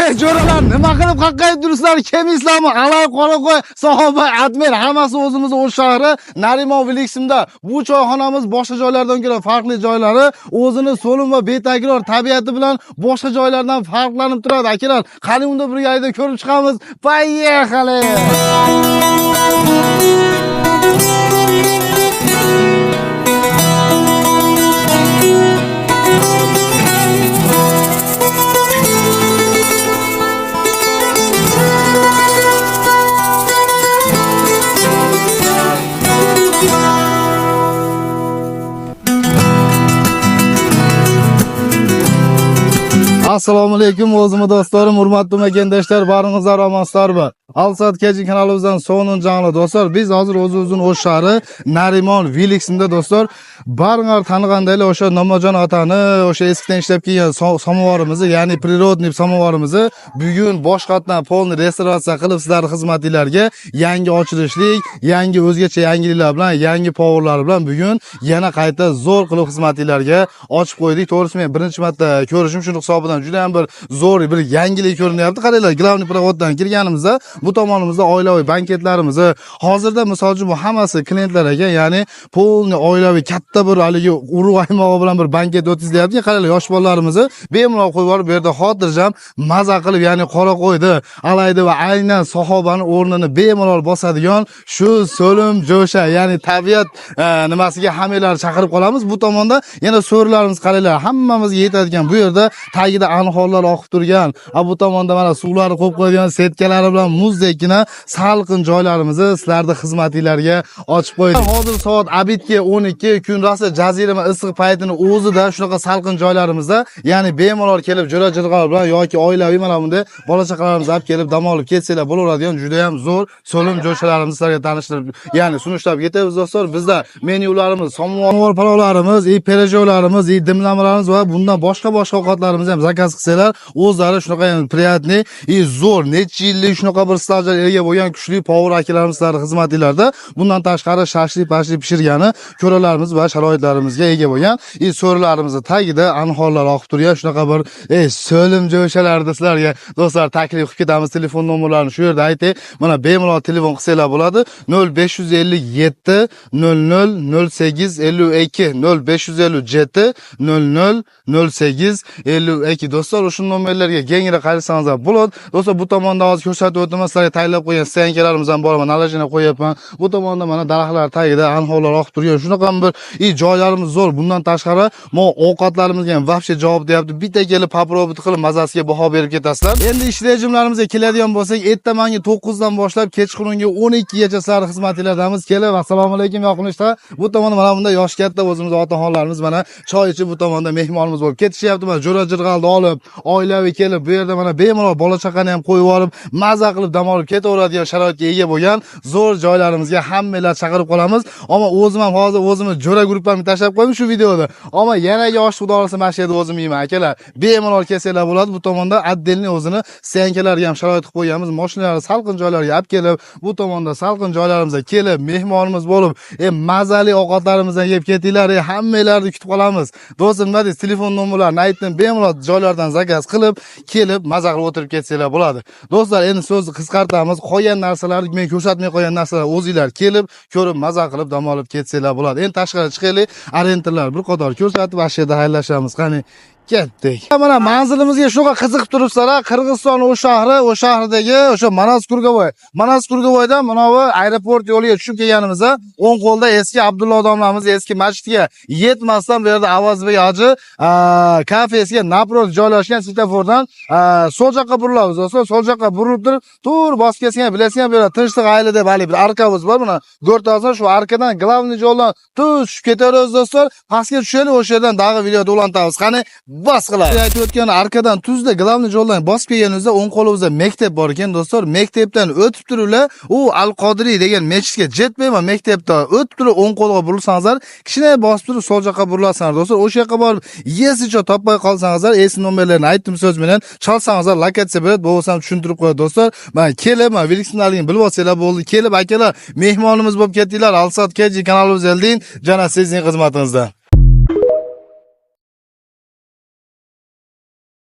Jo'ralar, nima qilib qaqqayib turibsizlar? Kim islami? Alay Qoraqo'y, Sahoba, Admir, hammasi o'zimiz O'sh shahri, Narimon Viliksimda. Bu choyxonamiz boshqa joylardan ko'ra farqli joylari, o'zini so'lim va betakror tabiati bilan boshqa joylardan farqlanib turadi. Akalar, qani unda birgalikda ko'rib chiqamiz. Poyexali! Assalomu alaykum o'zimni do'stlarim, hurmatli makendoshlar, baringizlar omonsilarmi? Alsat Keji kanalimizdan so'nin jonli do'stlar, biz hozir o'zimizning O'sh shahri Narimon Viliksimda do'stlar, baringlar tanigandaylar o'sha Namojon otani, o'sha eskidan ishlab kelgan samovarimizni, ya'ni prirodniy samovarimizni bugun boshqatdan polni restavratsiya qilib sizlarning xizmatingizga yangi ochilishlik, yangi o'zgacha yangiliklar bilan, yangi powerlar bilan bugun yana qayta zo'r qilib xizmatingizga ochib qo'ydik. To'g'risi men birinchi marta ko'rishim, shuning hisobidan juda ham bir zo'r bir yangilik ko'rinyapti. Qaranglar, glavniy provoddan kirganimizda bu tomonimizda oilaviy banketlarimizni, hozirda misol uchun bu hammasi klientlarga, ya'ni polni oilaviy katta bir haligi urug' aymog'i bilan bir banket o'tkazilyapti. Qaranglar, yosh bolalarimizni bemalol qo'yib yuborib, bu yerda xotirjam maza qilib, ya'ni Qoraqo'yda alaydi va aynan Sahobani o'rnini bemalol bosadigan shu so'lim jo'sha, ya'ni tabiat nimasiga hammalar chaqirib qolamiz. Bu tomonda yana so'rlarimiz qaranglar, hammamizga yetadigan, bu yerda tagida anhorlar oqib turgan, bu tomonda mana suvlarni qo'yib qo'ygan setkalari bilan muzdekkina salqin joylarimizni sizlarning xizmatingizga ochib qo'ydik. Hozir soat abidga 12, kun rosa jazirama issiq paytini o'zida shunaqa salqin joylarimizda, ya'ni bemalol kelib jo'ra-jirg'alar bilan yoki oilaviy mana bunday bola chaqalarimizni olib kelib dam olib ketsanglar bo'laveradigan juda ham zo'r so'lim jo'shalarimizni sizlarga tanishtirib, ya'ni sunishlab ketamiz do'stlar. Bizda menyularimiz, samovar palovlarimiz, pirojoklarimiz, dimlamalarimiz va bundan boshqa ovqatlarimizni ham zakaz qilsanglar, o'zlari shunaqa ham priятный, zo'r, necha yillik shunaqa bir stajlar ega bo'lgan kuchli power akalarimiz sizlarning xizmatingizda. Bundan tashqari shashlik pishirgani ko'ralarimiz va sharoitlarimizga ega bo'lgan so'rlarimizni tagida anhorlar oqib turgan shunaqa bir so'lim jo'shalarni sizlarga do'stlar taklif qilib ketamiz. Telefon nomerlarini shu yerda aytay. Mana bemalol telefon qilsanglar bo'ladi. 0557 00 08 52 0557 00 08 52 do'stlar, o'sha nomerlarga kengroq qaytsangiz bo'ladi. Do'stlar, bu tomonda hozir ko'rsatib o'taman, sizlarga tayyorlab qo'ygan stankalarimiz ham bor. Mana nalajina qo'yapman. Bu tomonda mana daraxtlar tagida anhorlar oqib turgan shunaqa bir joylarimiz zo'r. Bundan tashqari, ovqatlarimizga ham vobshe javob deyapti. Bitta kelib попробовать qilib mazasiga baho berib ketasizlar. Endi ish rejimlarimizga keladigan bo'lsak, ertamangi 9 dan boshlab kechqurungi 12 gacha sizlarning xizmatinglardamiz. Kelib, assalomu alaykum yoqimlishlar. Bu tomonda mana bunday yosh katta o'zimiz otaxonlarimiz mana choy ichib, bu tomonda mehmonimiz bo'lib ketishyapti. Mana jo'ra-jirg'alni olib, oilaviy kelib, bu yerda mana bemalol bola chaqani ham qo'yib yuborib, maza qilib dam olib ketaveradigan sharoitga ega bo'lgan zo'r joylarimizga hammalar chaqirib qolamiz. Ammo o'zim ham hozir o'zimni jo'ra guruhimni tashlab qo'ydim shu videoda. Ammo yana yosh xudo olsa mana shu yerda o'zim yeyman akalar. Bemalol kelsanglar bo'ladi. Bu tomonda отдельный o'zini stankalarga ham sharoit qilib qo'yganmiz. Mashinalarni salqin joylarga olib kelib, bu tomonda salqin joylarimizga kelib, mehmonimiz bo'lib, mazali ovqatlarimizdan yeb ketinglar, hammalarni kutib qolamiz. Do'stlar, nima deysiz? Telefon nomerlarini aytdim, bemalol joylardan zakaz qilib, kelib maza qilib o'tirib ketsanglar bo'ladi. Do'stlar, endi so'zni qisqartamiz. Qolgan narsalarni men ko'rsatmay qo'ygan narsalar o'zingizlar kelib, ko'rib maza qilib dam olib ketsanglar bo'ladi. Endi tashqariga chiqaylik, arendalar bir qator ko'rsatib, mana shu yerda xayrlashamiz. Qani ketdik. Mana manzilimizga shunaqa qiziqib turibsizlar, Qirg'iziston O'sh shahri, O'sh shahridagi o'sha Manas Kurgovoydan mana bu aeroport yo'liga tushib kelganimizda, o'ng qo'lda eski Abdulloh domlamiz eski masjidga yetmasdan bu yerda Avazbek hoji kafesiga naprot joylashgan svetofordan so'l yoqqa burilamiz do'stlar. So'l yoqqa burilib turib, tur bosib kelsangiz bilasizlar, bu yerda tinchlik ayli deb hali bir arkamiz bor. Mana ko'rtasizlar, shu arkadan glavniy yo'ldan tushib ketaveramiz do'stlar. Pastga tushaylik, o'sha yerdan dag'i videoda ulantiramiz. Qani bas qiladi. Aytib o'tgan arkadan tuzda glavniy yo'ldan bosib kelganingizda o'ng qo'limizda maktab bor ekan do'stlar. Maktabdan o'tib turiblar, u Al-Qodiriy degan masjidga jetmayman, maktabdan o'tib turib o'ng qo'lga burilsangizlar, kishina bosib turib so'l yoqqa burilasizlar do'stlar. O'sha yoqqa borib, esicha topmay qolsangizlar, esi nomerlarini aytdim so'z bilan, chalsangizlar lokatsiya beradi, bo'lsam tushuntirib qo'yadi do'stlar. Men kelib, men Viliksimdaligini bilib olsanglar bo'ldi. Kelib akalar, mehmonimiz bo'lib ketdinglar. Alsat Keji kanalimizga kelding, jana sizning xizmatingizda.